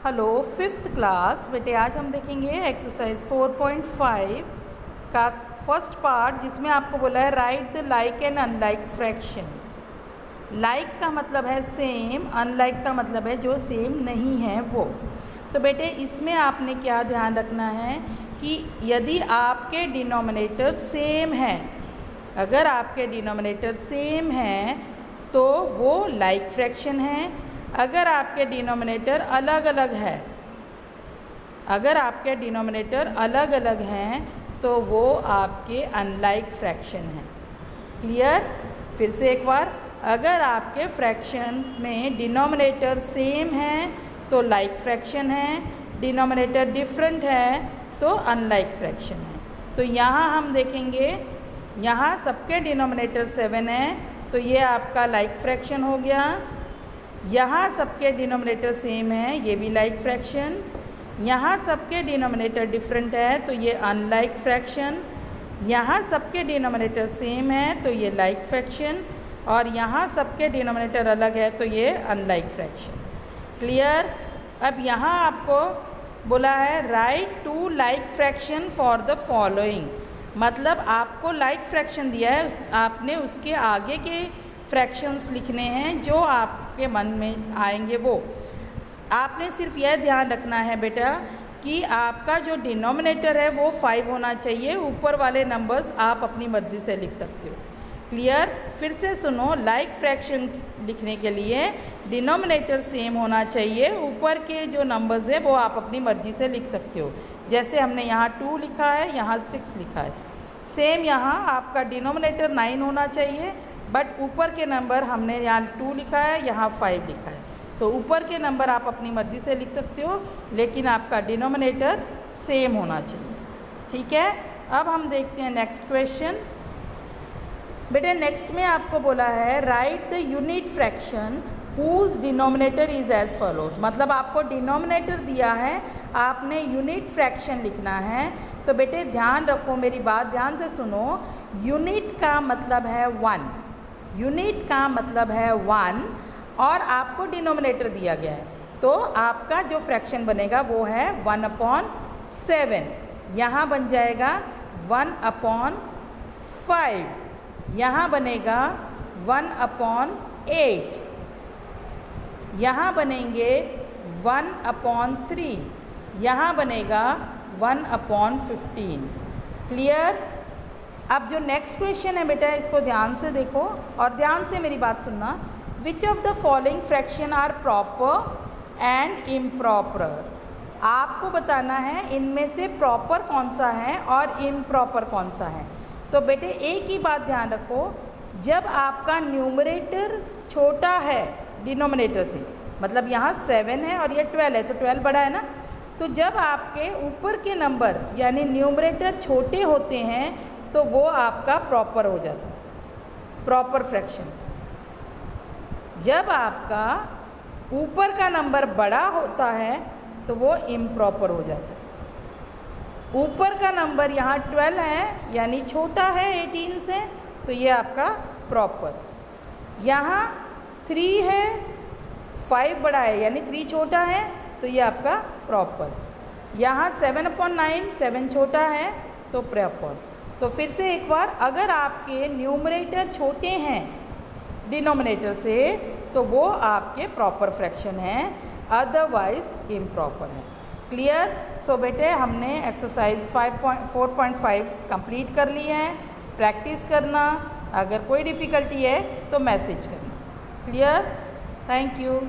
Hello fifth class बेटे, आज हम देखेंगे एक्सरसाइज 4.5 का फर्स्ट पार्ट, जिसमें आपको बोला है write the like and unlike fraction. Like का मतलब है सेम, अनलाइक का मतलब है जो सेम नहीं है वो। तो बेटे इसमें आपने क्या ध्यान रखना है कि यदि आपके डिनोमिनेटर सेम है, अगर आपके डिनोमिनेटर सेम है तो वो लाइक फ्रैक्शन है। अगर आपके डिनोमिनेटर अलग अलग है, अगर आपके डिनोमिनेटर अलग अलग हैं तो वो आपके अनलाइक फ्रैक्शन है। क्लियर? फिर से एक बार, अगर आपके फ्रैक्शंस में डिनोमिनेटर सेम है तो लाइक फ्रैक्शन है, डिनोमिनेटर डिफरेंट है तो अनलाइक फ्रैक्शन है। तो यहाँ हम देखेंगे, यहाँ सबके डिनोमिनेटर 7 है तो ये आपका लाइक फ्रैक्शन हो गया। यहाँ सबके डिनोमिनेटर सेम है, ये भी लाइक फ्रैक्शन। यहाँ सबके डिनोमिनेटर डिफरेंट है तो ये अनलाइक फ्रैक्शन। यहाँ सबके डिनोमिनेटर सेम है तो ये लाइक फ्रैक्शन, और यहाँ सबके डिनोमिनेटर अलग है तो ये अनलाइक फ्रैक्शन। क्लियर? अब यहाँ आपको बोला है write two like fraction for the following, मतलब आपको लाइक फ्रैक्शन दिया है, आपने उसके आगे के फ्रैक्शंस लिखने हैं जो आपके मन में आएंगे। वो आपने सिर्फ यह ध्यान रखना है बेटा कि आपका जो डिनोमिनेटर है वो 5 होना चाहिए, ऊपर वाले नंबर्स आप अपनी मर्ज़ी से लिख सकते हो। क्लियर? फिर से सुनो, लाइक फ्रैक्शन लिखने के लिए डिनोमिनेटर सेम होना चाहिए, ऊपर के जो नंबर्स हैं वो आप अपनी मर्ज़ी से लिख सकते हो। जैसे हमने यहाँ 2 लिखा है, यहाँ 6 लिखा है। सेम यहाँ आपका डिनोमिनेटर 9 होना चाहिए, बट ऊपर के नंबर हमने यहाँ 2 लिखा है, यहाँ 5 लिखा है। तो ऊपर के नंबर आप अपनी मर्ज़ी से लिख सकते हो, लेकिन आपका डिनोमिनेटर सेम होना चाहिए। ठीक है? अब हम देखते हैं नेक्स्ट क्वेश्चन। बेटे नेक्स्ट में आपको बोला है write the unit fraction whose denominator is as follows, मतलब आपको डिनोमिनेटर दिया है, आपने यूनिट फ्रैक्शन लिखना है। तो बेटे ध्यान रखो, मेरी बात ध्यान से सुनो। यूनिट का मतलब है 1, यूनिट का मतलब है 1, और आपको डिनोमिनेटर दिया गया है तो आपका जो फ्रैक्शन बनेगा वो है 1/7। यहाँ बन जाएगा 1/5, यहाँ बनेगा 1/8, यहाँ बनेंगे 1/3, यहाँ बनेगा 1/15। क्लियर? अब जो नेक्स्ट क्वेश्चन है बेटा, इसको ध्यान से देखो और ध्यान से मेरी बात सुनना। Which of the following fraction are proper and improper, आपको बताना है इनमें से प्रॉपर कौन सा है और इम्प्रॉपर कौन सा है। तो बेटे एक ही बात ध्यान रखो, जब आपका न्यूमरेटर छोटा है डिनोमिनेटर से, मतलब यहाँ 7 है और ये 12 है तो 12 बड़ा है ना, तो जब आपके ऊपर के नंबर यानी न्यूमरेटर छोटे होते हैं तो वो आपका प्रॉपर हो जाता है, प्रॉपर फ्रैक्शन। जब आपका ऊपर का नंबर बड़ा होता है तो वो इम्प्रॉपर हो जाता है। ऊपर का नंबर यहाँ 12 है यानी छोटा है 18 से, तो ये आपका प्रॉपर। यहाँ 3 है, 5 बड़ा है यानी 3 छोटा है तो ये आपका प्रॉपर। यहाँ 7/9, 7 छोटा है तो प्रॉपर। तो फिर से एक बार, अगर आपके न्यूमरेटर छोटे हैं डिनोमिनेटर से तो वो आपके प्रॉपर फ्रैक्शन हैं, अदरवाइज इम्प्रॉपर है। क्लियर? सो बेटे हमने एक्सरसाइज 4.5 कंप्लीट कर ली है। प्रैक्टिस करना, अगर कोई डिफ़िकल्टी है तो मैसेज करना। क्लियर? Thank you.